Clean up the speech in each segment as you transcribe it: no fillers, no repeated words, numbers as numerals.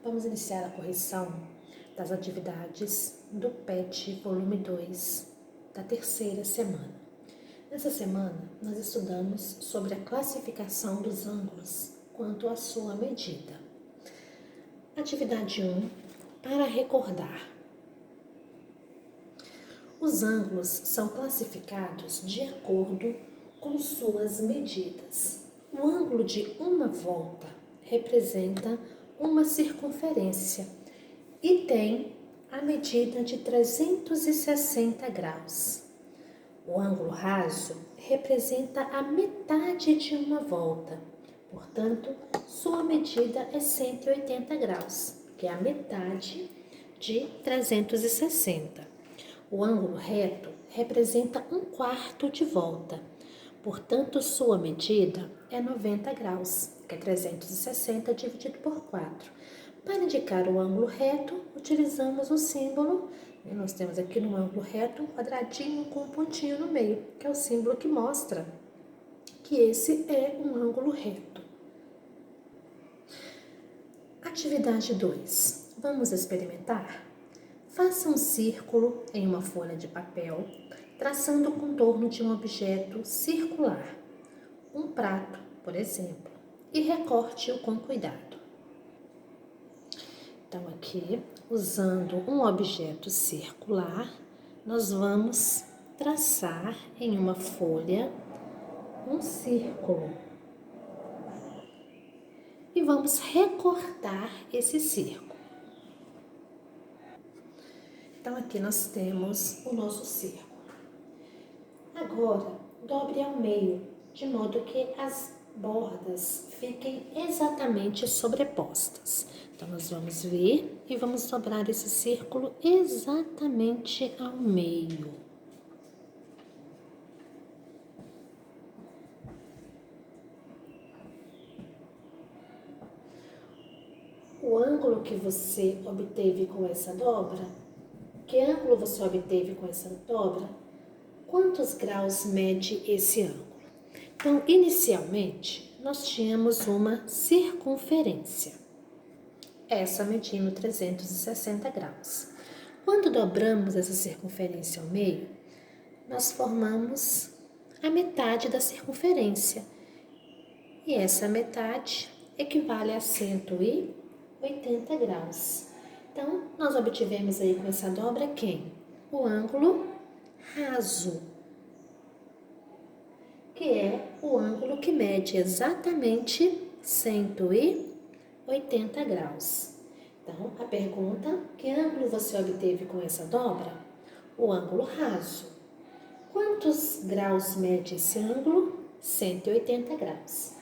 Vamos iniciar a correção das atividades do PET volume 2 da terceira semana. Nessa semana, nós estudamos sobre a classificação dos ângulos quanto à sua medida. Atividade 1, para recordar. Os ângulos são classificados de acordo com suas medidas. O ângulo de uma volta representa uma circunferência e tem a medida de 360 graus. O ângulo raso representa a metade de uma volta, portanto, sua medida é 180 graus, que é a metade de 360. O ângulo reto representa um quarto de volta, portanto, sua medida é 90 graus, que é 360 dividido por 4. Para indicar o ângulo reto, utilizamos o símbolo, nós temos aqui no ângulo reto um quadradinho com um pontinho no meio, que é o símbolo que mostra que esse é um ângulo reto. Atividade 2. Vamos experimentar? Faça um círculo em uma folha de papel, traçando o contorno de um objeto circular, um prato, por exemplo, e recorte-o com cuidado. Então, aqui, usando um objeto circular, nós vamos traçar em uma folha um círculo. E vamos recortar esse círculo. Então, aqui nós temos o nosso círculo. Agora, dobre ao meio, de modo que as bordas fiquem exatamente sobrepostas. Então, nós vamos vir e vamos dobrar esse círculo exatamente ao meio. O ângulo que você obteve com essa dobra, que ângulo você obteve com essa dobra? Quantos graus mede esse ângulo? Então, inicialmente, nós tínhamos uma circunferência. Essa medindo 360 graus. Quando dobramos essa circunferência ao meio, nós formamos a metade da circunferência. E essa metade equivale a 180 graus. Então, nós obtivemos aí com essa dobra quem? O ângulo raso, que é o ângulo que mede exatamente 180 graus. Então, a pergunta, que ângulo você obteve com essa dobra? O ângulo raso. Quantos graus mede esse ângulo? 180 graus.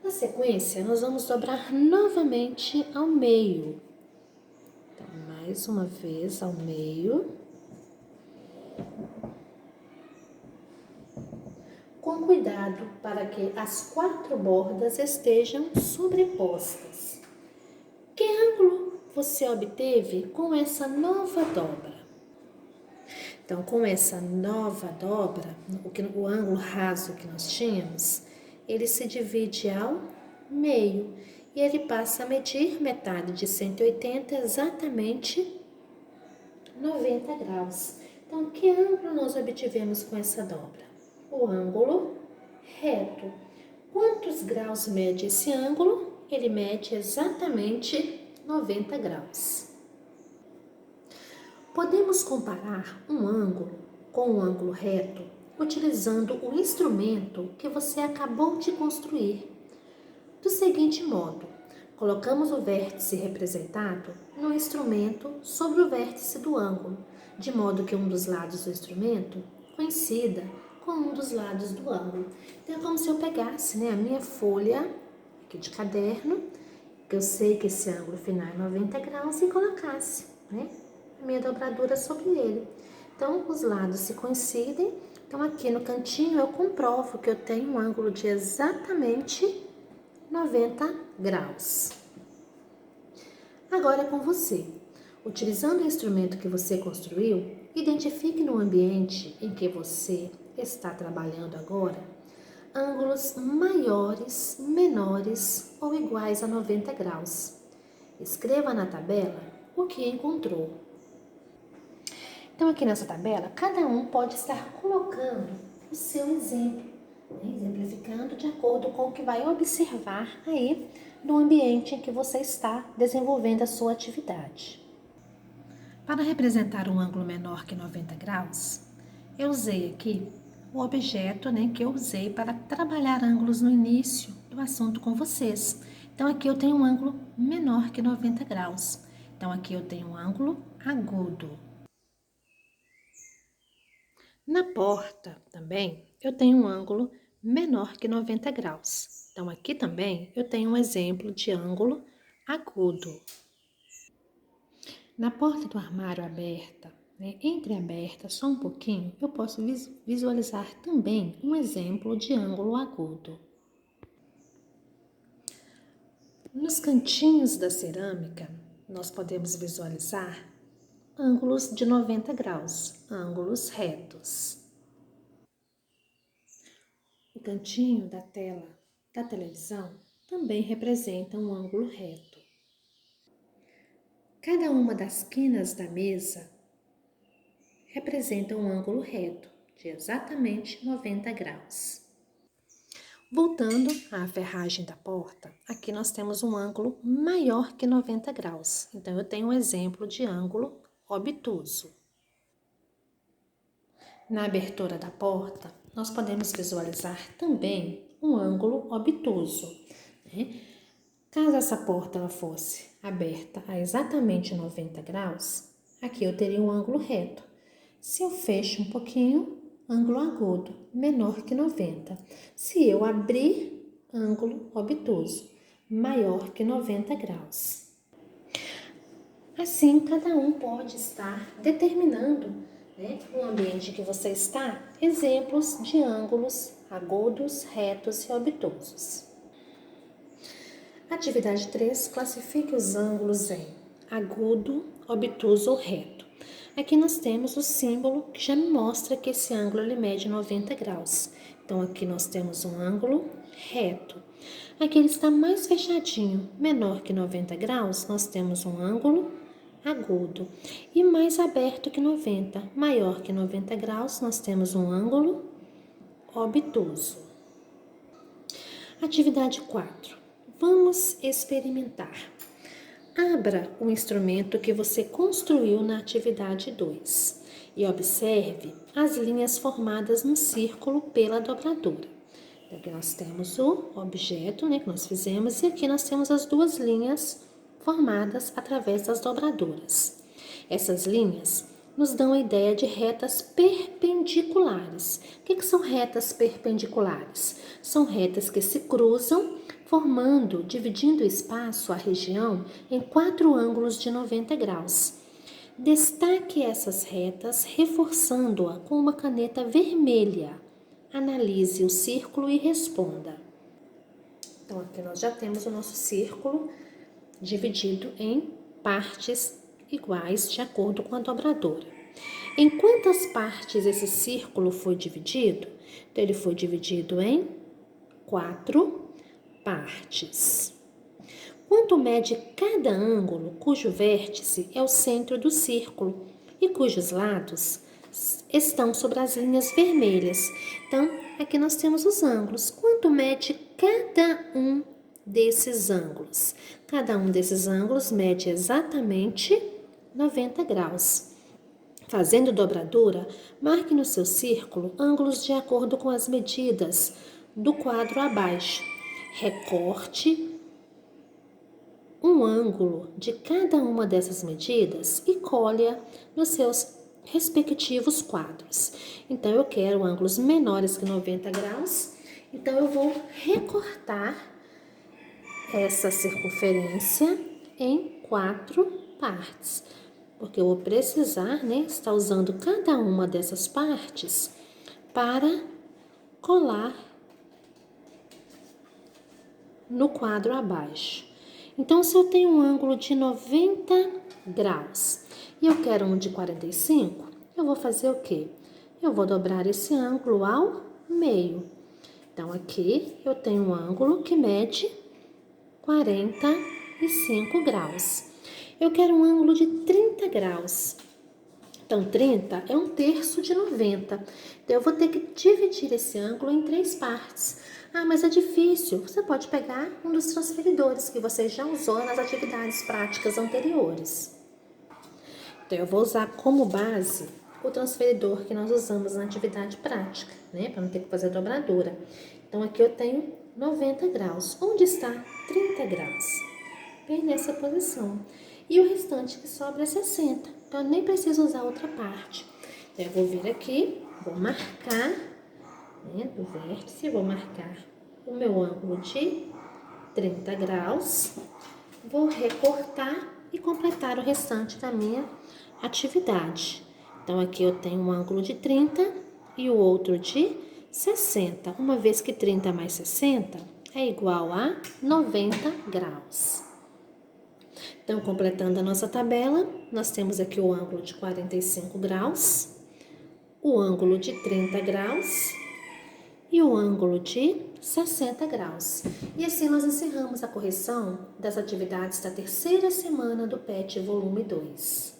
Na sequência, nós vamos dobrar novamente ao meio. Então, mais uma vez ao meio. Com cuidado para que as 4 bordas estejam sobrepostas. Que ângulo você obteve com essa nova dobra? Então, com essa nova dobra, o ângulo raso que nós tínhamos, ele se divide ao meio e ele passa a medir metade de 180, exatamente 90 graus. Então, que ângulo nós obtivemos com essa dobra? O ângulo reto. Quantos graus mede esse ângulo? Ele mede exatamente 90 graus. Podemos comparar um ângulo com um ângulo reto utilizando o instrumento que você acabou de construir. Do seguinte modo, colocamos o vértice representado no instrumento sobre o vértice do ângulo, de modo que um dos lados do instrumento coincida com um dos lados do ângulo. Então, é como se eu pegasse a minha folha aqui de caderno, que eu sei que esse ângulo final é 90 graus, e colocasse a minha dobradura sobre ele. Então, os lados se coincidem. Então, aqui no cantinho eu comprovo que eu tenho um ângulo de exatamente 90 graus. Agora é com você. Utilizando o instrumento que você construiu, identifique no ambiente em que você está trabalhando agora ângulos maiores, menores ou iguais a 90 graus. Escreva na tabela o que encontrou. Então, aqui nessa tabela, cada um pode estar colocando o seu exemplo, né? Exemplificando de acordo com o que vai observar aí no ambiente em que você está desenvolvendo a sua atividade. Para representar um ângulo menor que 90 graus, eu usei aqui o objeto, né, que eu usei para trabalhar ângulos no início do assunto com vocês. Então, aqui eu tenho um ângulo menor que 90 graus. Então, aqui eu tenho um ângulo agudo. Na porta, também, eu tenho um ângulo menor que 90 graus. Então, aqui também eu tenho um exemplo de ângulo agudo. Na porta do armário aberta, né, entreaberta só um pouquinho, eu posso visualizar também um exemplo de ângulo agudo. Nos cantinhos da cerâmica, nós podemos visualizar ângulos de 90 graus, ângulos retos. O cantinho da tela da televisão também representa um ângulo reto. Cada uma das quinas da mesa representa um ângulo reto de exatamente 90 graus. Voltando à ferragem da porta, aqui nós temos um ângulo maior que 90 graus. Então, eu tenho um exemplo de ângulo obtuso. Na abertura da porta, nós podemos visualizar também um ângulo obtuso, né? Caso essa porta ela fosse aberta a exatamente 90 graus, aqui eu teria um ângulo reto. Se eu fecho um pouquinho, ângulo agudo, menor que 90. Se eu abrir, ângulo obtuso, maior que 90 graus. Assim, cada um pode estar determinando, né, no ambiente que você está, exemplos de ângulos agudos, retos e obtusos. Atividade 3, classifique os ângulos em agudo, obtuso ou reto. Aqui nós temos o símbolo que já me mostra que esse ângulo ele mede 90 graus. Então, aqui nós temos um ângulo reto. Aqui ele está mais fechadinho, menor que 90 graus, nós temos um ângulo agudo. E mais aberto que 90, maior que 90 graus, nós temos um ângulo obtuso. Atividade 4. Vamos experimentar. Abra o instrumento que você construiu na atividade 2 e observe as linhas formadas no círculo pela dobradura. Aqui nós temos o objeto, né, que nós fizemos, e aqui nós temos as duas linhas formadas através das dobraduras. Essas linhas nos dão a ideia de retas perpendiculares. O que são retas perpendiculares? São retas que se cruzam, dividindo o espaço, a região, em 4 ângulos de 90 graus. Destaque essas retas, reforçando-a com uma caneta vermelha. Analise o círculo e responda. Então, aqui nós já temos o nosso círculo dividido em partes iguais de acordo com a dobradura. Em quantas partes esse círculo foi dividido? Então, ele foi dividido em 4 partes. Quanto mede cada ângulo cujo vértice é o centro do círculo e cujos lados estão sobre as linhas vermelhas? Então, aqui nós temos os ângulos. Quanto mede cada um desses ângulos? Cada um desses ângulos mede exatamente 90 graus. Fazendo dobradura, marque no seu círculo ângulos de acordo com as medidas do quadro abaixo. Recorte um ângulo de cada uma dessas medidas e colhe-a nos seus respectivos quadros. Então, eu quero ângulos menores que 90 graus, então eu vou recortar essa circunferência em 4 partes, porque eu vou precisar, né, estar usando cada uma dessas partes para colar no quadro abaixo. Então, se eu tenho um ângulo de 90 graus e eu quero um de 45, eu vou fazer o quê? Eu vou dobrar esse ângulo ao meio. Então, aqui eu tenho um ângulo que mede 45 45 graus. Eu quero um ângulo de 30 graus. Então, 30 é 1/3 de 90. Então, eu vou ter que dividir esse ângulo em 3 partes. Ah, mas é difícil. Você pode pegar um dos transferidores que você já usou nas atividades práticas anteriores. Então, eu vou usar como base o transferidor que nós usamos na atividade prática, né? Para não ter que fazer dobradura. Então, aqui eu tenho 90 graus. Onde está 30 graus? Bem nessa posição. E o restante que sobra é 60. Então, eu nem preciso usar outra parte. Então, eu vou vir aqui, vou marcar, né, do vértice, vou marcar o meu ângulo de 30 graus. Vou recortar e completar o restante da minha atividade. Então, aqui eu tenho um ângulo de 30 e o outro de 60. Uma vez que 30 mais 60 é igual a 90 graus. Então, completando a nossa tabela, nós temos aqui o ângulo de 45 graus, o ângulo de 30 graus e o ângulo de 60 graus. E assim nós encerramos a correção das atividades da terceira semana do PET volume 2.